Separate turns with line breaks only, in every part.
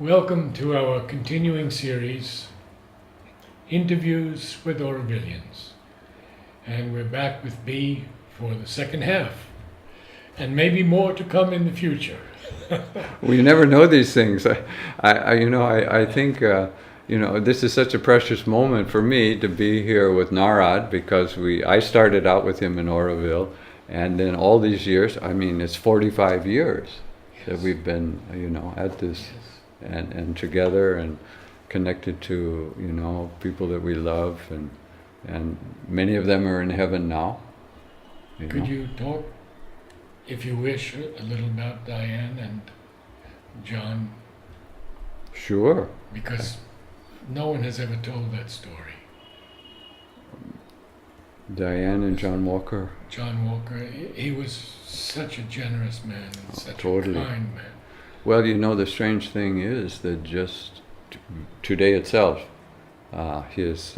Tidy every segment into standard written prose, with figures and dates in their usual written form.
Welcome to our continuing series, Interviews with Aurovilians. And we're back with B for the second half, and maybe more to come in the future.
We never know these things. I think, this is such a precious moment for me to be here with Narad because I started out with him in Oroville, and then all these years, it's 45 years that we've been, at this and together and connected to, people that we love, and many of them are in heaven now.
Could you talk, if you wish, a little about Diane and John?
Sure.
Because no one has ever told that story.
Diane and John Walker.
John Walker, he was such a generous man and such
Totally.
a kind man.
Well, the strange thing is that just today itself, Diane's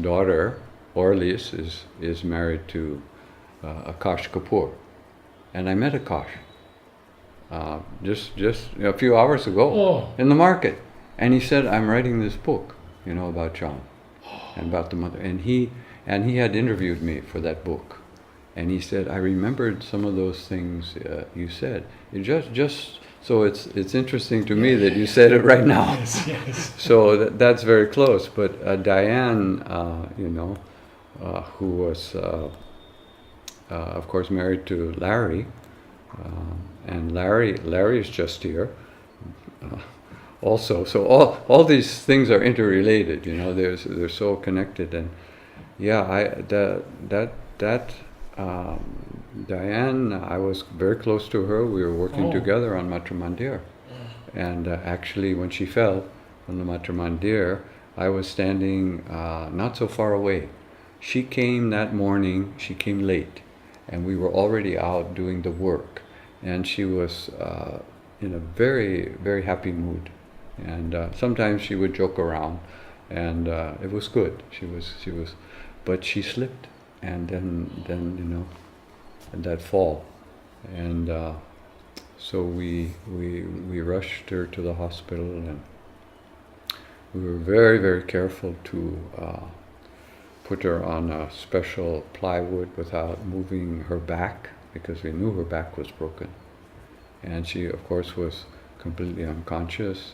daughter, Orlis, is married to Akash Kapoor. And I met Akash just a few hours ago in the market. And he said, I'm writing this book, about John and about the mother. And he had interviewed me for that book. And he said, I remembered some of those things you said. It just so it's interesting to me that you said it right now.
Yes.
So that's very close. But Diane, who was, of course, married to Larry, and Larry is just here. Also, so all these things are interrelated. They're so connected. And Diane, I was very close to her. We were working together on Matra Mandir. And actually, when she fell from the Matra Mandir, I was standing not so far away. She came that morning, she came late, and we were already out doing the work. And she was in a very, very happy mood. And sometimes she would joke around, and it was good. She was, but she slipped. And then and that fall, and so we rushed her to the hospital, and we were very, very careful to put her on a special plywood without moving her back, because we knew her back was broken, and she of course was completely unconscious,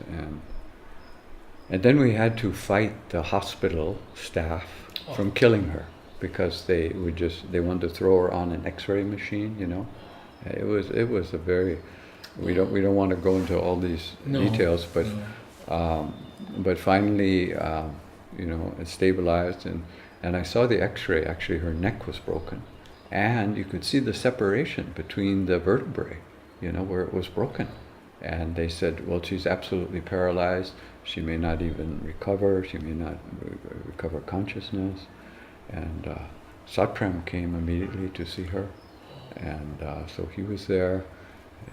and then we had to fight the hospital staff from killing her, because they wanted to throw her on an X-ray machine. It was a very, we don't want to go into all these details, but finally it stabilized, and I saw the X-ray. Actually, her neck was broken, and you could see the separation between the vertebrae, where it was broken. And they said, well, she's absolutely paralyzed. She may not even recover. She may not recover consciousness. And Satprem came immediately to see her, and so he was there,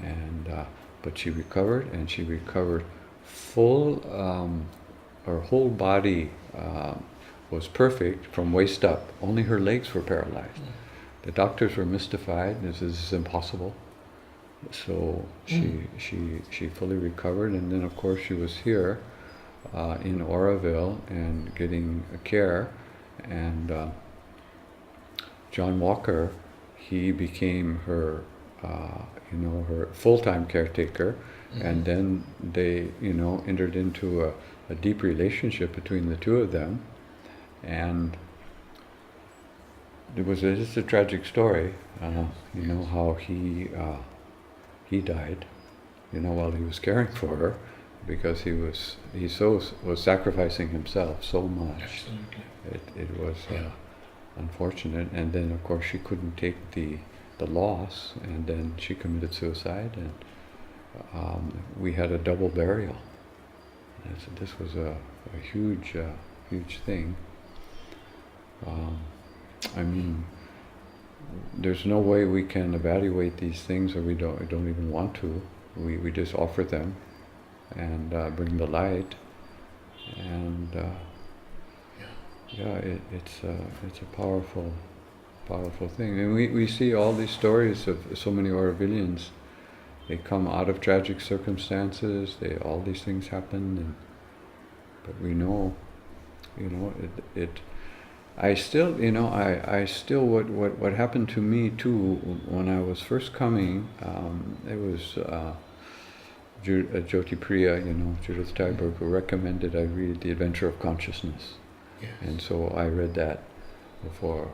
and but she recovered, and she recovered full. Her whole body was perfect from waist up. Only her legs were paralyzed. The doctors were mystified. This is impossible. So she fully recovered, and then of course she was here in Oroville and getting care. And John Walker, he became her, her full-time caretaker, and then they, entered into a deep relationship between the two of them, and it's a tragic story, how he died, while he was caring for her, because he was sacrificing himself so much.
Absolutely.
It was unfortunate, and then of course she couldn't take the loss, and then she committed suicide, and we had a double burial. This was a huge thing. There's no way we can evaluate these things, or we don't even want to. We just offer them and bring the light, and it's a powerful thing. And we see all these stories of so many Aurovilians, They come out of tragic circumstances. All these things happen, but we know, I still, I still, what happened to me too when I was first coming, it was Jyoti Priya, Judith Tyberg, who recommended I read The Adventure of Consciousness.
Yes.
And so I read that before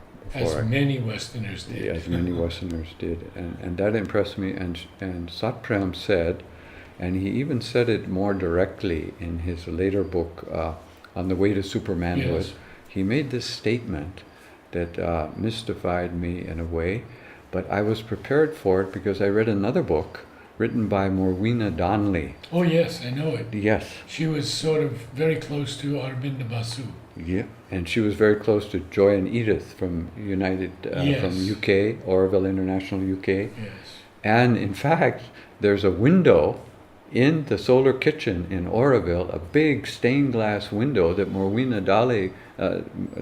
many Westerners did.
As many Westerners did. And that impressed me. And Satprem said, and he even said it more directly in his later book, On the Way to Supermanhood,
Yes.
he made this statement that mystified me in a way, but I was prepared for it because I read another book written by Morwena Donnelly.
Oh yes, I know it.
Yes.
She was sort of very close to Aurobindo Basu.
Yeah, and she was very close to Joy and Edith from
Yes.
from UK, Oroville International, UK.
Yes.
And in fact, there's a window in the solar kitchen in Oroville, a big stained glass window that Morwena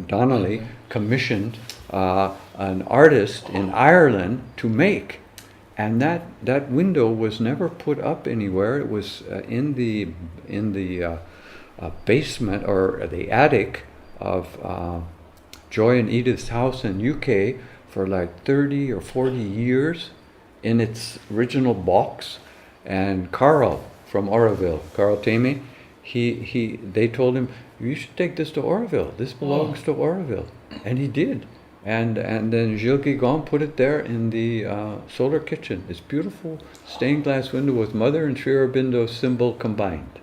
Donnelly commissioned an artist in Ireland to make. And that window was never put up anywhere. It was in the basement or the attic of Joy and Edith's house in UK for like 30 or 40 years in its original box. And Carl from Oroville, Carl Tamey, they told him, you should take this to Oroville. This belongs to Oroville. And he did. And then Gilles Guigon put it there in the solar kitchen. This beautiful stained glass window with Mother and Sri Aurobindo's symbol combined.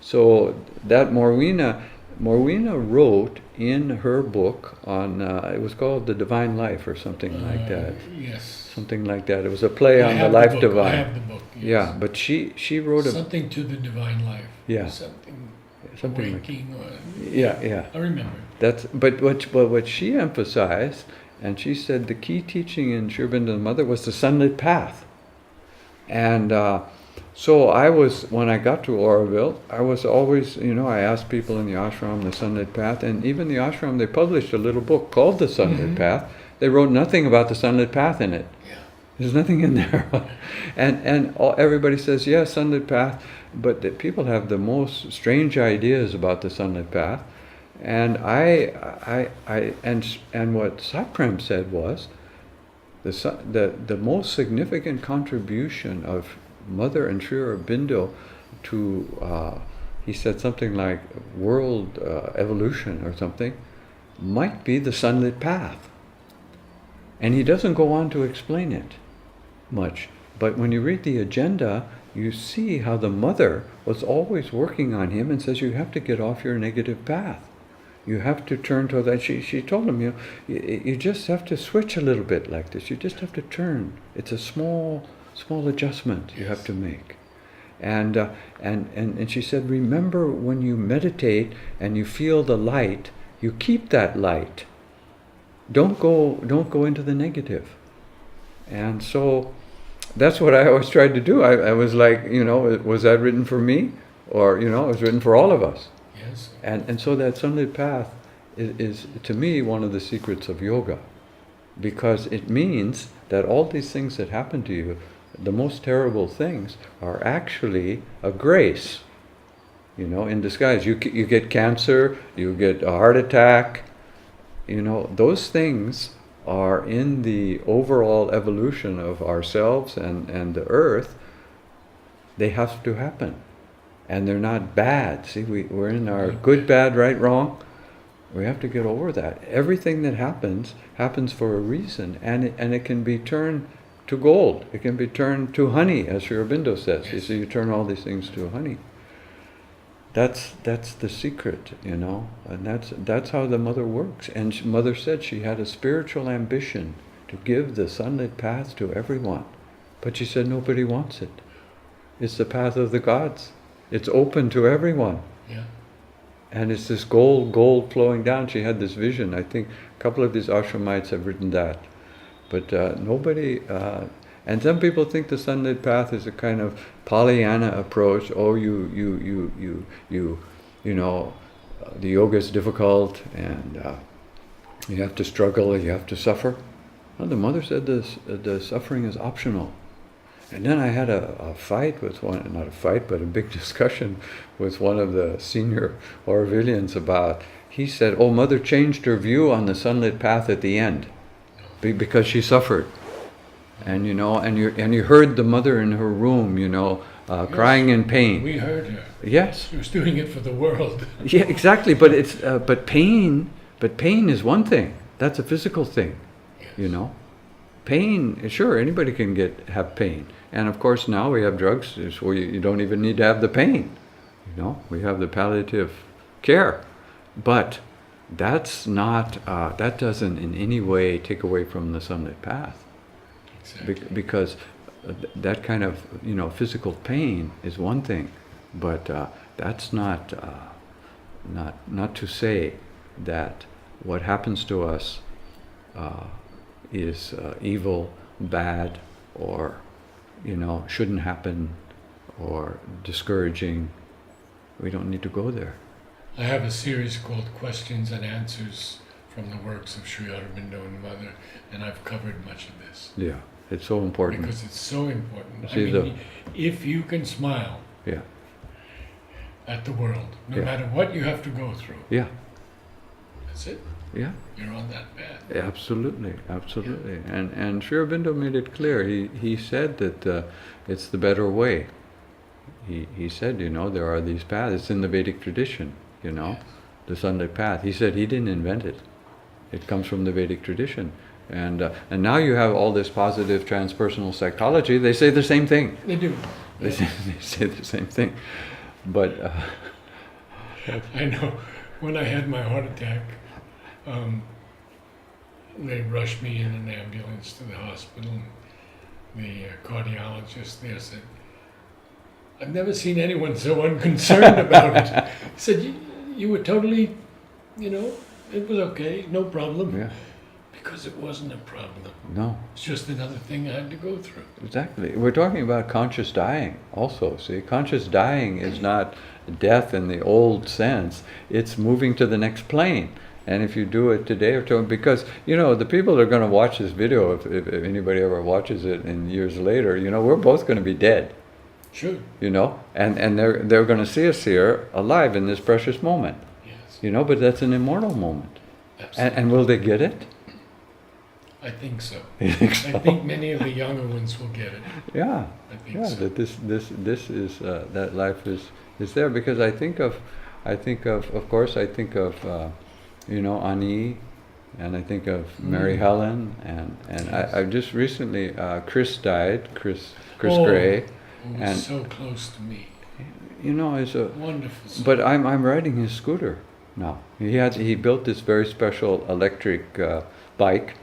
So that Morwena wrote in her book on, it was called The Divine Life or something like that.
Yes.
Something like that. It was a play on the
the
life
book.
divine.
I have the book. Yes.
Yeah, but she wrote
something to the divine life.
Yeah.
Something waking or
yeah.
I remember.
But what she emphasized, and she said the key teaching in Sri Aurobindo's mother was the sunlit path. And so when I got to Oroville, I was always, I asked people in the ashram the sunlit path, and even the ashram, they published a little book called The Sunlit Path. They wrote nothing about the sunlit path in it.
Yeah.
There's nothing in there. and everybody says, yeah, sunlit path, but the people have the most strange ideas about the sunlit path. And and what Satprem said was, the most significant contribution of Mother and Sri Aurobindo to, he said something like world evolution or something, might be the sunlit path. And he doesn't go on to explain it much. But when you read the agenda, you see how the mother was always working on him and says, you have to get off your negative path. You have to turn to that. She told him, you just have to switch a little bit like this. You just have to turn. It's a small adjustment you have to make. And she said, remember when you meditate and you feel the light, you keep that light. Don't go into the negative. And so that's what I always tried to do. I was like, was that written for me? Or, it was written for all of us.
Yes.
And so that sunlit path is to me one of the secrets of yoga, because it means that all these things that happen to you, the most terrible things, are actually a grace, in disguise. You get cancer, you get a heart attack, those things are in the overall evolution of ourselves and the earth. They have to happen. And they're not bad. See, we're in our good, bad, right, wrong. We have to get over that. Everything that happens for a reason, and it can be turned to gold. It can be turned to honey, as Sri Aurobindo says.
Yes.
You turn all these things to honey. That's the secret, and that's how the mother works. And Mother said she had a spiritual ambition to give the sunlit path to everyone, but she said nobody wants it. It's the path of the gods. It's open to everyone.
Yeah.
And it's this gold flowing down. She had this vision. I think a couple of these ashramites have written that. But nobody, and some people think the sunlit path is a kind of Pollyanna approach. Oh, the yoga is difficult and you have to struggle, you have to suffer. Well, the mother said the suffering is optional. And then I had a fight with one, not a fight, but a big discussion with one of the senior Orvillians about, he said, oh, Mother changed her view on the sunlit path at the end because she suffered. And you heard the mother in her room,
Yes.
crying in pain.
We heard her.
Yes.
She was doing it for the world.
Yeah, exactly. But it's but pain is one thing. That's a physical thing,
Yes.
Pain, sure, anybody can have pain. And of course now we have drugs where you don't even need to have the pain. We have the palliative care. But that's not, that doesn't in any way take away from the sunlit path.
Exactly.
Because that kind of, physical pain is one thing. But that's not to say that what happens to us is evil, bad, or shouldn't happen, or discouraging. We don't need to go there.
I have a series called Questions and Answers from the works of Sri Aurobindo and Mother, and I've covered much of this.
Yeah, it's so important.
Because it's so important.
See,
if you can smile
yeah,
at the world, no
Yeah.
matter what you have to go through,
yeah,
that's it.
yeah.
You're on that path.
Absolutely, absolutely. And Sri Aurobindo made it clear. He said that it's the better way. He said, there are these paths. It's in the Vedic tradition, the sunlit path. He said he didn't invent it. It comes from the Vedic tradition. And now you have all this positive transpersonal psychology. They say the same thing.
They do.
They say the same thing. But
I know. When I had my heart attack, they rushed me in an ambulance to the hospital. And the cardiologist there said, I've never seen anyone so unconcerned about it. He said, you were totally, it was okay, no problem.
yeah,
Because it wasn't a problem.
no.
It's just another thing I had to go through.
Exactly. We're talking about conscious dying also. See, conscious dying is not death in the old sense. It's moving to the next plane. And if you do it today or tomorrow, because, the people that are going to watch this video, if anybody ever watches it in years later, we're both going to be dead.
Sure.
And they're going to see us here alive in this precious moment.
Yes.
But that's an immortal moment.
Absolutely.
And will they get it?
I think so.
You think so?
I think many of the younger ones will get it.
Yeah.
I think
Yeah,
so.
that this is that life is there, because I think of course Ani, and I think of Mary Helen, and
Yes.
I just recently Chris died, Chris
Oh,
Gray,
who was
and
so close to me.
is a
Wonderful. soul.
but I'm riding his scooter now. He built this very special electric bike,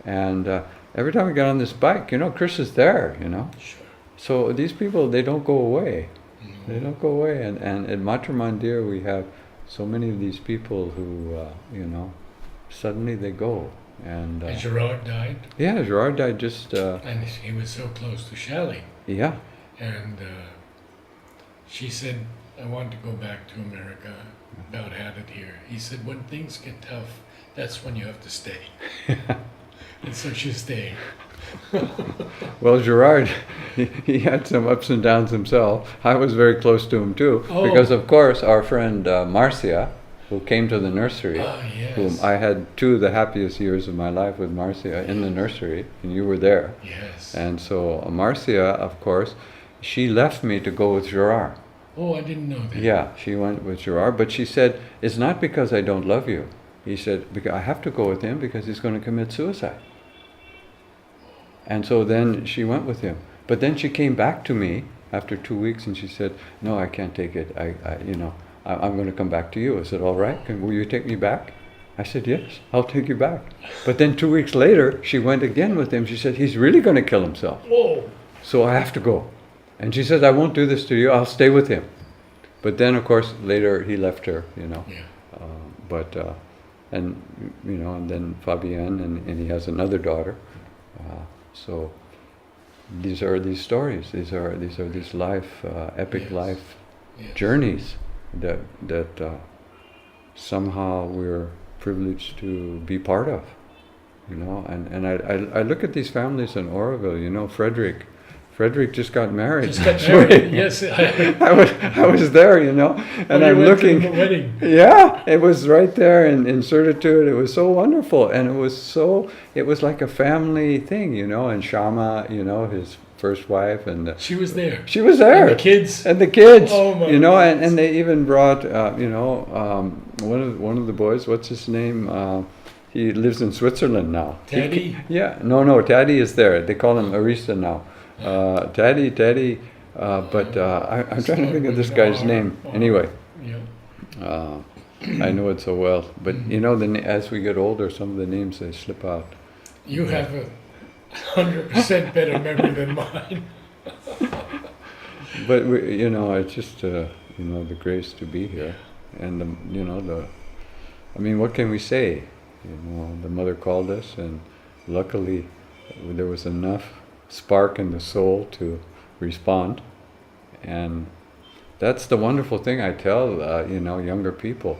and every time I get on this bike, Chris is there,
Sure.
So these people, they don't go away.
Mhm.
They don't go away. And at Matra Mandir, we have so many of these people who, suddenly they go. And
And Gerard died,
yeah, Gerard died just,
and he was so close to Shelley.
yeah,
And she said, I want to go back to America. About had it here. He said, when things get tough, that's when you have to stay. And so she's staying.
Well, Gerard, he had some ups and downs himself. I was very close to him too,
Oh.
because of course our friend Marcia, who came to the nursery,
Ah, yes.
whom I had two of the happiest years of my life with Marcia in the nursery, and you were there.
Yes.
And so Marcia, of course, she left me to go with Gerard.
Oh, I didn't know that.
Yeah, she went with Gerard, but she said, it's not because I don't love you. He said, because I have to go with him because he's going to commit suicide. And so then she went with him. But then she came back to me after 2 weeks and she said, no, I can't take it. I'm going to come back to you. I said, all right, will you take me back? I said, yes, I'll take you back. But then 2 weeks later, she went again with him. She said, he's really going to kill himself.
Whoa.
So I have to go. And she said, I won't do this to you. I'll stay with him. But then, of course, later he left her,
Yeah.
And then Fabienne, and he has another daughter. So these are these stories. These are these life, epic
Yes.
life
Yes.
journeys that somehow we're privileged to be part of. And I look at these families in Oroville. Frederick Frederick just got married.
Just got married. Yes,
I was there, and I'm
you went to
looking.
the wedding.
Yeah, it was right there in Certitude. It was so wonderful, and it was like a family thing, and Shama, his first wife, and
She was there.
she was there.
And the kids.
And the kids,
Oh, my
and,
goodness.
and they even brought, one of the boys. What's his name? He lives in Switzerland now.
Teddy?
Yeah, no, Taddy is there. They call him Arista now. Taddy. But I'm trying to think of this guy's name. Anyway,
Yeah.
I know it so well. But as we get older, some of the names they slip out.
You have a 100% better memory than mine.
But it's just the grace to be here, and what can we say? The mother called us, and luckily there was enough spark in the soul to respond, and that's the wonderful thing I tell younger people: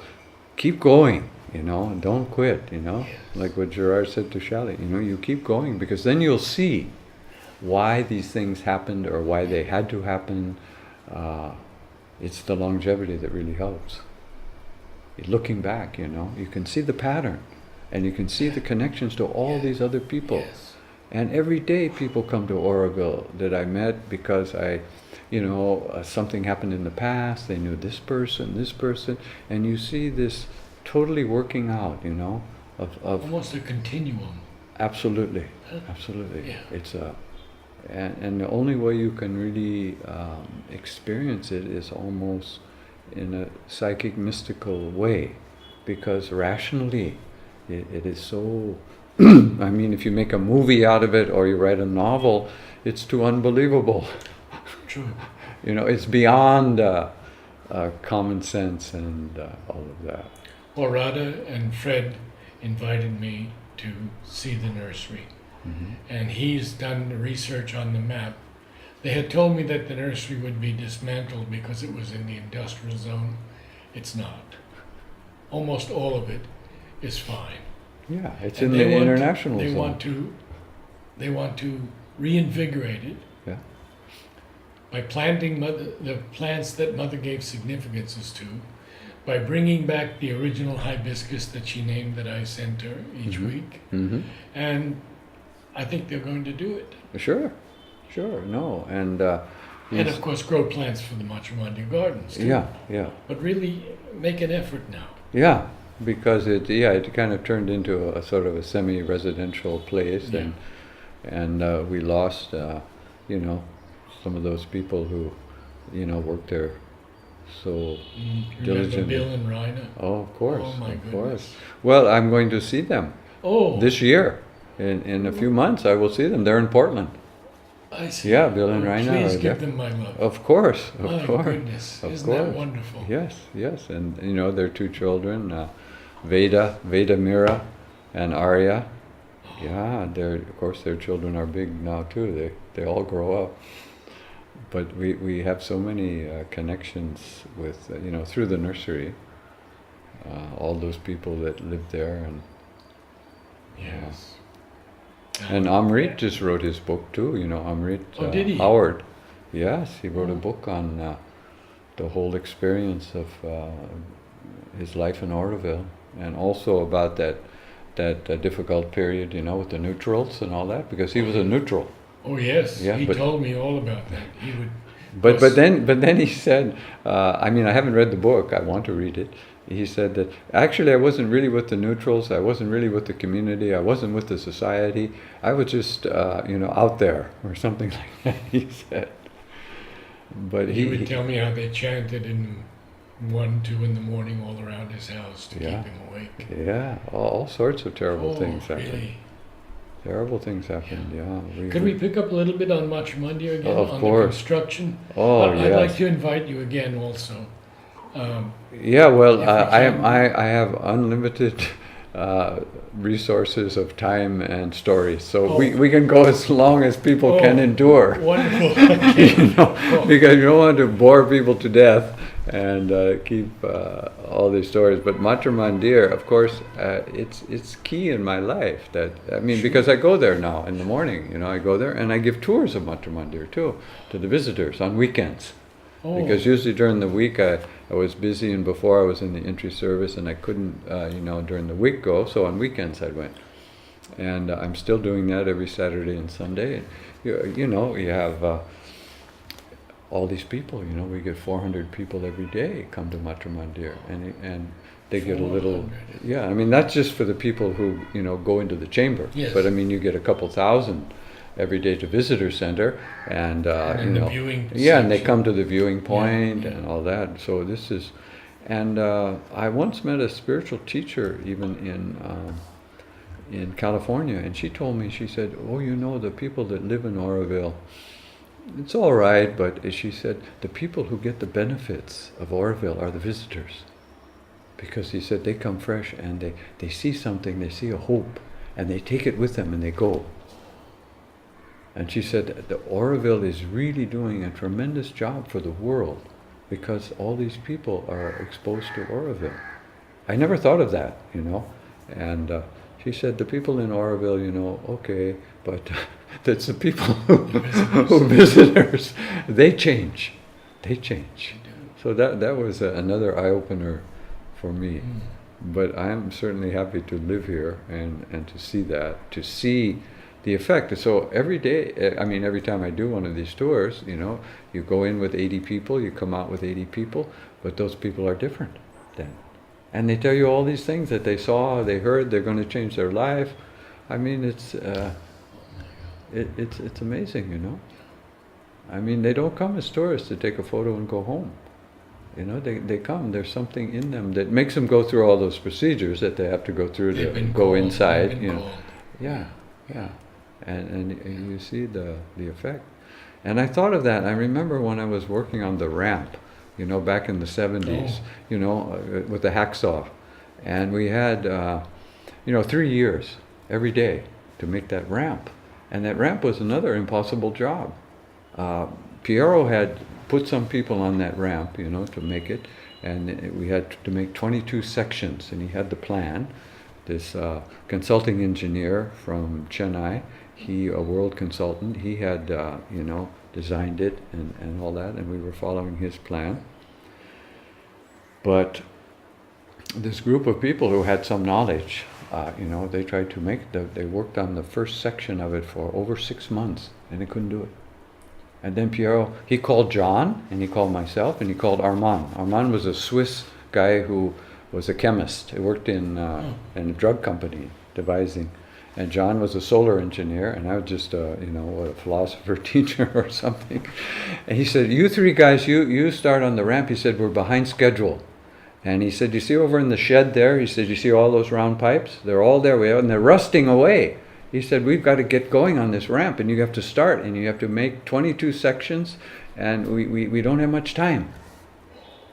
keep going, don't quit, like what Gerard said to Shelley, you keep going, because then you'll see why these things happened or why they had to happen. It's the longevity that really helps. Looking back, you can see the pattern, and you can see the connections to all these other people.
Yes.
And every day people come to Oroville that I met because something happened in the past, they knew this person, and you see this totally working out, of
Almost a continuum.
absolutely.
Yeah.
It's and the only way you can really experience it is almost in a psychic mystical way, because rationally it is so I mean, if you make a movie out of it or you write a novel, it's too unbelievable.
True.
It's beyond common sense and all of that.
Well, Radha and Fred invited me to see the nursery.
Mm-hmm.
And he's done the research on the map. They had told me that the nursery would be dismantled because it was in the industrial zone. It's not. Almost all of it is fine.
Yeah, it's
And
in
they
the
want-
international
They
zone.
want to reinvigorate it
Yeah.
by planting the plants that Mother gave significances to, by bringing back the original hibiscus that she named that I sent her each
Mhm.
week,
Mm-hmm.
and I think they're going to do it.
Sure, no, and
And of course, grow plants for the Matrimondio Gardens too.
yeah,
But really make an effort now.
yeah, because it kind of turned into a sort of a semi-residential place,
Yeah.
and we lost some of those people who worked there so
Remember
diligently.
Bill and Rina?
Oh, of course,
Oh, my
of
goodness.
course. Well, I'm going to see them
Oh,
this year. In a few months, I will see them. They're in Portland.
I see.
Yeah, Bill and
Oh,
Rina
please
are
give
there.
them my love.
Of course,
My
of course.
goodness,
of
isn't that
course.
wonderful?
Yes, and their two children, Veda Mira, and Arya. Yeah, of course their children are big now too. They all grow up. But we have so many connections with through the nursery. All those people that lived there,
Yes.
and Amrit just wrote his book too. Amrit
Oh, did he?
Howard. Yes, he wrote a
Oh.
book on the whole experience of his life in Oroville, and also about that difficult period, with the neutrals and all that, because he was a neutral.
Oh yes,
Yeah,
he
but-
told me all about that. He would.
But then he said, I haven't read the book. I want to read it. He said that actually I wasn't really with the neutrals. I wasn't really with the community. I wasn't with the society. I was just out there or something like that. He said. But
He would tell me how they chanted in 1, 2 in the morning all around his house to
Yeah.
keep him awake.
Yeah, all sorts of terrible
Oh,
things happened.
really?
Terrible things happened. Yeah.
Could we pick up a little bit on Matrimondio again,
Of
on
course.
the construction?
Oh
I'd like
yes.
to invite you again also.
Yeah. Well,
if we can.
I have unlimited resources of time and stories, so
Oh.
we can go as long as people can
Oh.
endure.
Wonderful. Okay.
Because you don't want to bore people to death, and keep all these stories. But Matra Mandir, of course, it's key in my life. That I mean, because I go there now in the morning. You know, I go there and I give tours of Matra Mandir too to the visitors on weekends.
Oh.
Because usually during the week I was busy, and before I was in the entry service, and I couldn't, during the week go. So on weekends I went, and I'm still doing that every Saturday and Sunday. And you have all these people. We get 400 people every day come to Matra Mandir, and they get a little.
400.
Yeah, I mean that's just for the people who go into the chamber.
Yes.
But I mean you get a couple thousand every day to visitor center, and
the viewing
and they
section.
come to the viewing point
Yeah.
and all that. So this is, and I once met a spiritual teacher even in California, and she told me, she said, "Oh, the people that live in Oroville, it's all right, but," she said, "the people who get the benefits of Oroville are the visitors, because," he said, "they come fresh and they see something, they see a hope, and they take it with them and they go." And she said the Oroville is really doing a tremendous job for the world because all these people are exposed to Oroville. I never thought of that, And she said the people in Oroville, okay, but that's the people who visitors, they change. They change. So that was another eye-opener for me. But I'm certainly happy to live here and to see that, to see the effect. So every day, every time I do one of these tours, you go in with 80 people, you come out with 80 people, but those people are different then. And they tell you all these things that they saw, they heard, they're going to change their life. I mean, it's amazing, I mean, they don't come as tourists to take a photo and go home. They come, there's something in them that makes them go through all those procedures that they have to go through to go inside, Yeah. And you see the effect. And I thought of that. I remember when I was working on the ramp, back in the 70s, with the hacksaw. And we had, 3 years every day to make that ramp. And that ramp was another impossible job. Piero had put some people on that ramp, to make it. And we had to make 22 sections, and he had the plan. This consulting engineer from Chennai, he, a world consultant, he had, designed it and all that, and we were following his plan. But this group of people who had some knowledge, they tried to make it. They worked on the first section of it for over 6 months, and they couldn't do it. And then Piero, he called John, and he called myself, and he called Armand. Armand was a Swiss guy who was a chemist. He worked in a drug company, devising. And John was a solar engineer, and I was just a philosopher teacher or something. And he said, "You three guys, you start on the ramp." He said, "We're behind schedule." And he said, "You see over in the shed there?" He said, "You see all those round pipes? They're all there, and they're rusting away." He said, "We've got to get going on this ramp, and you have to start, and you have to make 22 sections, and we don't have much time."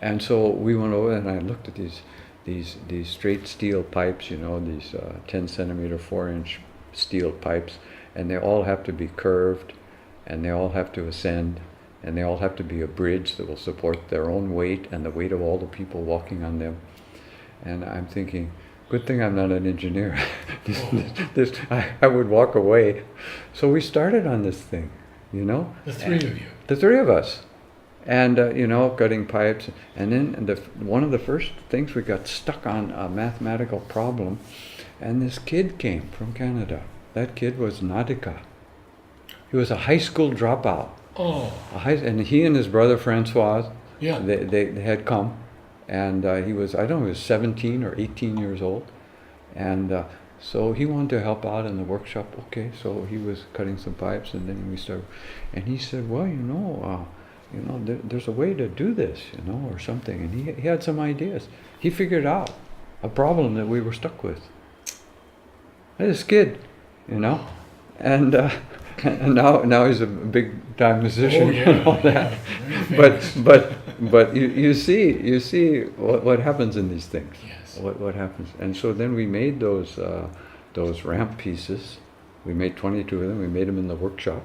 And so we went over, and I looked at these straight steel pipes, these 10 centimeter, 4-inch steel pipes, and they all have to be curved, and they all have to ascend, and they all have to be a bridge that will support their own weight and the weight of all the people walking on them. And I'm thinking, good thing I'm not an engineer. I would walk away. So we started on this thing,
The three of you.
The three of us. And, cutting pipes. And then one of the first things, we got stuck on a mathematical problem. And this kid came from Canada. That kid was Nadika. He was a high school dropout.
Oh.
And he and his brother Francois,
Yeah.
they had come. And he was, I don't know, he was 17 or 18 years old. And so he wanted to help out in the workshop. Okay, so he was cutting some pipes, and then we started. And he said, "Well, there's a way to do this, or something." And he had some ideas. He figured out a problem that we were stuck with. This kid, and now he's a big time musician.
Oh, yeah,
and all that.
Yeah,
But you see what happens in these things.
Yes.
What happens, and so then we made those ramp pieces. We made 22 of them. We made them in the workshop.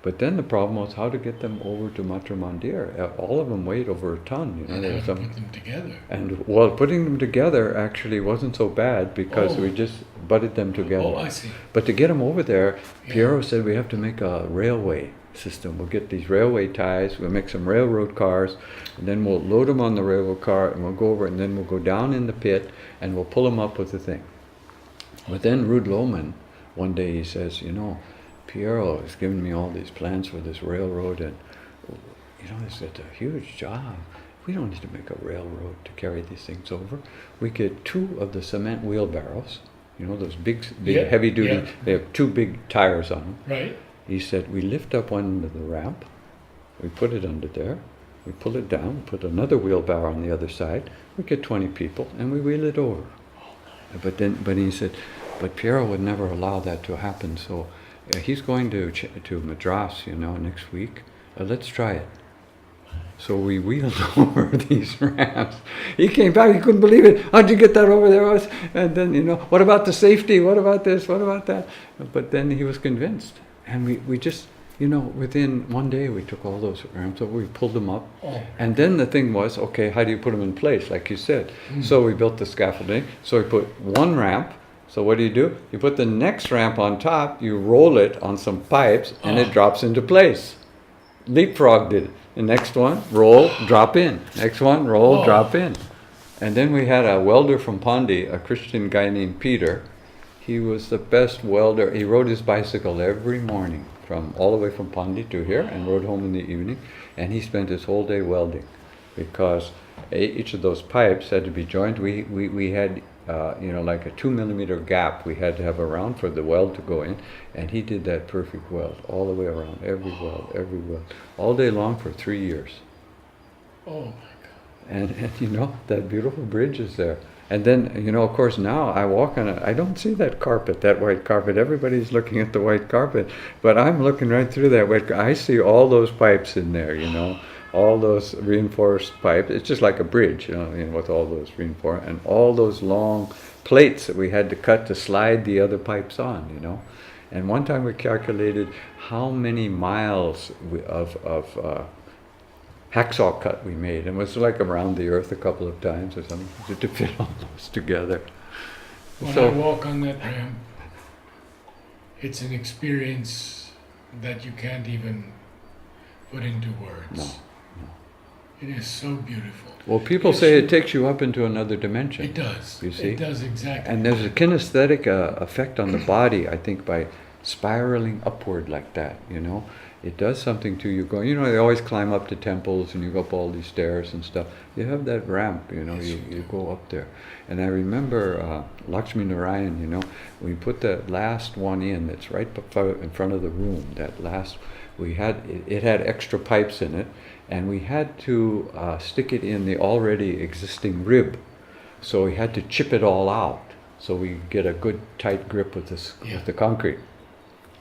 But then the problem was how to get them over to Matra Mandir. All of them weighed over a ton, you know.
And
There
how
was
to
some,
put them together.
and well, putting them together actually wasn't so bad because
Oh.
we just butted them together.
Oh, I see.
But to get them over there,
Yeah.
Piero said we have to make a railway system. We'll get these railway ties, we'll make some railroad cars, and then we'll load them on the railroad car, and we'll go over, and then we'll go down in the pit, and we'll pull them up with the thing. But then Ruud Lohman, one day he says, you know, Piero has given me all these plans for this railroad, and you know, it's a huge job. We don't need to make a railroad to carry these things over. We get 2 of the cement wheelbarrows, you know, those big
Yeah,
heavy duty,
yeah.
they have 2 big tires on them.
Right?
He said, we lift up one end of the ramp, we put it under there, we pull it down, put another wheelbarrow on the other side, we get 20 people, and we wheel it over. But he said, but Piero would never allow that to happen, so he's going to Madras, you know, next week. Let's try it. So we wheeled over these ramps. He came back, he couldn't believe it. How'd you get that over there? And then, you know, what about the safety? What about this? What about that? But then he was convinced. And we just, you know, within one day we took all those ramps over, we pulled them up.
Oh.
And then the thing was, okay, how do you put them in place, like you said? So we built the scaffolding. So we put one ramp. So what do? You put the next ramp on top, you roll it on some pipes, and it drops into place. Leapfrog did it. The next one, roll, drop in. Next one, roll, drop in. And then we had a welder from Pondy, a Christian guy named Peter. He was the best welder. He rode his bicycle every morning from all the way from Pondy to here and rode home in the evening. And he spent his whole day welding because each of those pipes had to be joined. We had, you know, like a 2 millimeter gap we had to have around for the weld to go in. And he did that perfect weld all the way around, every weld, all day long for 3 years.
Oh my God.
And you know, that beautiful bridge is there. And then, you know, of course, now I walk on it, I don't see that carpet, that white carpet. Everybody's looking at the white carpet, but I'm looking right through that white carpet. I see all those pipes in there, you know, all those reinforced pipes. It's just like a bridge, you know, with all those reinforced, and all those long plates that we had to cut to slide the other pipes on, you know. And one time we calculated how many miles of hacksaw cut we made, and it was like around the earth a couple of times or something to fit all those together.
When
So
I walk on that ramp, it's an experience that you can't even put into words.
No.
It is so beautiful.
Well, people say it takes you up into another dimension.
It does.
You see?
It does exactly.
And there's a kinesthetic effect on the body, I think, by spiraling upward like that, you know. It does something to you going, you know, they always climb up to temples and you go up all these stairs and stuff. You have that ramp, you know, you go up there. And I remember Lakshmi Narayan, you know, we put the last one in, that's right in front of the room, that last, it had extra pipes in it, and we had to stick it in the already existing rib. So we had to chip it all out so we get a good tight grip with with the concrete.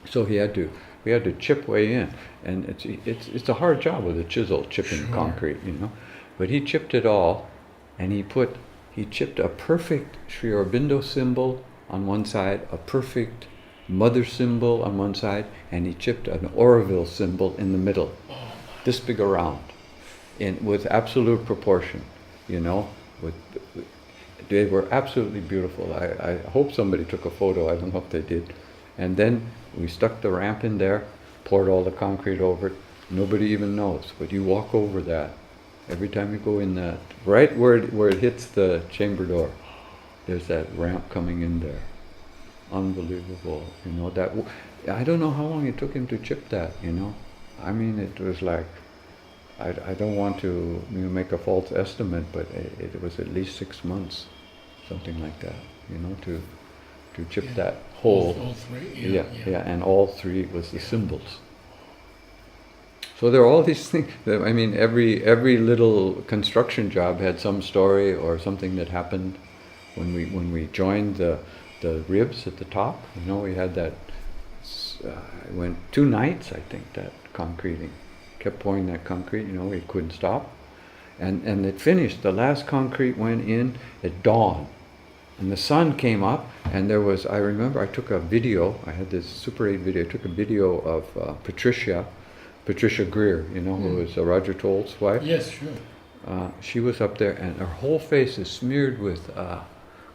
So we had to chip way in, and it's a hard job with a chisel chipping concrete, you know. But he chipped it all, and he chipped a perfect Sri Aurobindo symbol on one side, a perfect mother symbol on one side, and he chipped an Oroville symbol in the middle, this big around, with absolute proportion, you know. They were absolutely beautiful. I hope somebody took a photo. I don't know if they did. And then we stuck the ramp in there, poured all the concrete over it. Nobody even knows, but you walk over that every time you go in that, right where it hits the chamber door. There's that ramp coming in there. Unbelievable, you know. That I don't know how long it took him to chip that, you know. I mean, it was like, I don't want to make a false estimate, but it was at least 6 months, something like that, you know, to chip that whole.
All three?
Yeah, and all three was the symbols. So there are all these things. I mean, every little construction job had some story or something that happened when we joined the ribs at the top. You know, we had that. It went 2 nights, I think, that concreting. Kept pouring that concrete. You know, we couldn't stop, and it finished. The last concrete went in at dawn. And the sun came up, and there was, I remember I took a video, I had this Super 8 video, I took a video of Patricia Greer, you know, who was Roger Toll's wife.
Yes, sure.
She was up there, and her whole face is smeared with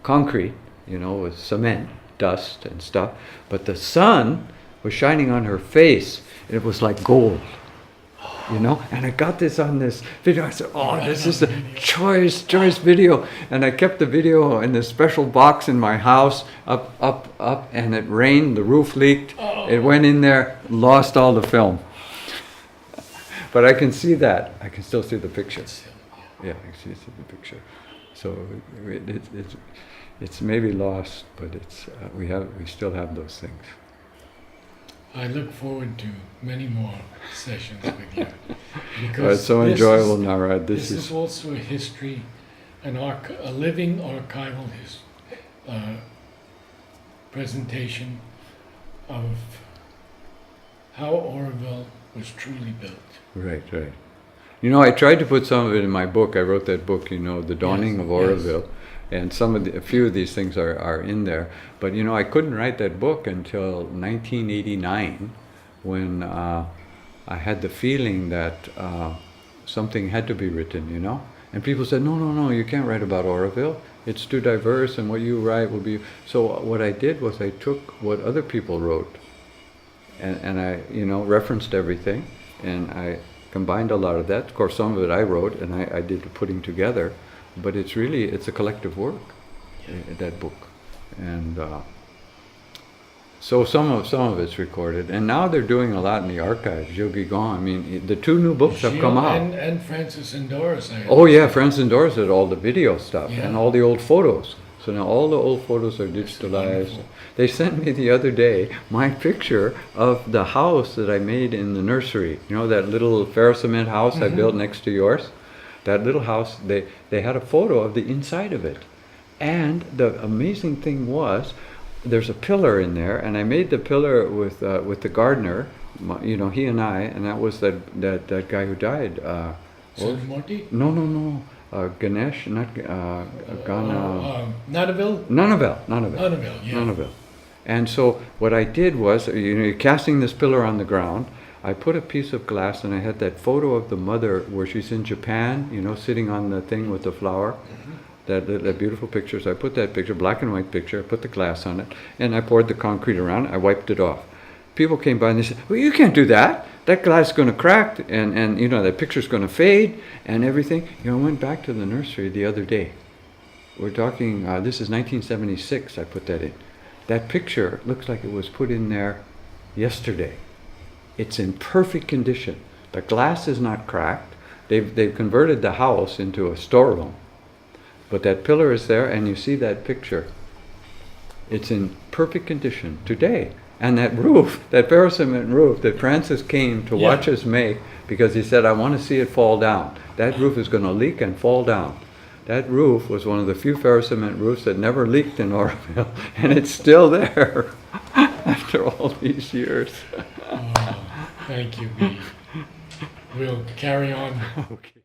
concrete, you know, with cement, dust and stuff. But the sun was shining on her face, and it was like gold, you know. And I got this on this video. I said, "Oh, this is a choice video." And I kept the video in this special box in my house, up, and it rained. The roof leaked. It went in there, lost all the film. But I can see that. I can still see the picture. Yeah, I can see the picture. So it's maybe lost, but it's we still have those things.
I look forward to many more sessions with you.
Well, it's so enjoyable, Narad.
This is also a history, a living archival presentation of how Oroville was truly built.
Right. You know, I tried to put some of it in my book. I wrote that book, you know, The Dawning of Oroville. Yes. And a few of these things are in there. But, you know, I couldn't write that book until 1989 when I had the feeling that something had to be written, you know. And people said, no, you can't write about Oroville. It's too diverse, and what you write will be... So what I did was I took what other people wrote, and I, you know, referenced everything, and I combined a lot of that. Of course, some of it I wrote, and I did the putting together. But it's a collective work, that book, and so some of it's recorded, and now they're doing a lot in the archives. Yogi Gone. I mean, the 2 new books have come out.
And Francis and Doris.
Oh yeah, Francis and Doris did all the video stuff and all the old photos. So now all the old photos are digitalized. They sent me the other day my picture of the house that I made in the nursery. You know, that little ferrocement house I built next to yours. That little house, they had a photo of the inside of it. And the amazing thing was, there's a pillar in there, and I made the pillar with the gardener, you know, he and I, and that was that guy who died.
Morty?
No. Ganesh, not Gana.
Nunaville?
Nunaville,
yeah.
Nunaville. And so what I did was, you know, you're casting this pillar on the ground. I put a piece of glass, and I had that photo of the mother where she's in Japan, you know, sitting on the thing with the flower. That beautiful picture. So I put that picture, black and white picture, I put the glass on it, and I poured the concrete around, I wiped it off. People came by and they said, "Well, you can't do that. That glass is going to crack, and you know, that picture's going to fade, and everything." You know, I went back to the nursery the other day. We're talking, this is 1976, I put that in. That picture looks like it was put in there yesterday. It's in perfect condition. The glass is not cracked. They've converted the house into a storeroom. But that pillar is there, and you see that picture. It's in perfect condition today. And that roof, that ferrocement roof that Francis came to watch us make, because he said, "I want to see it fall down." That roof is going to leak and fall down. That roof was one of the few ferrocement roofs that never leaked in Oroville, and it's still there after all these years.
Thank you, B. We'll carry on.
Okay.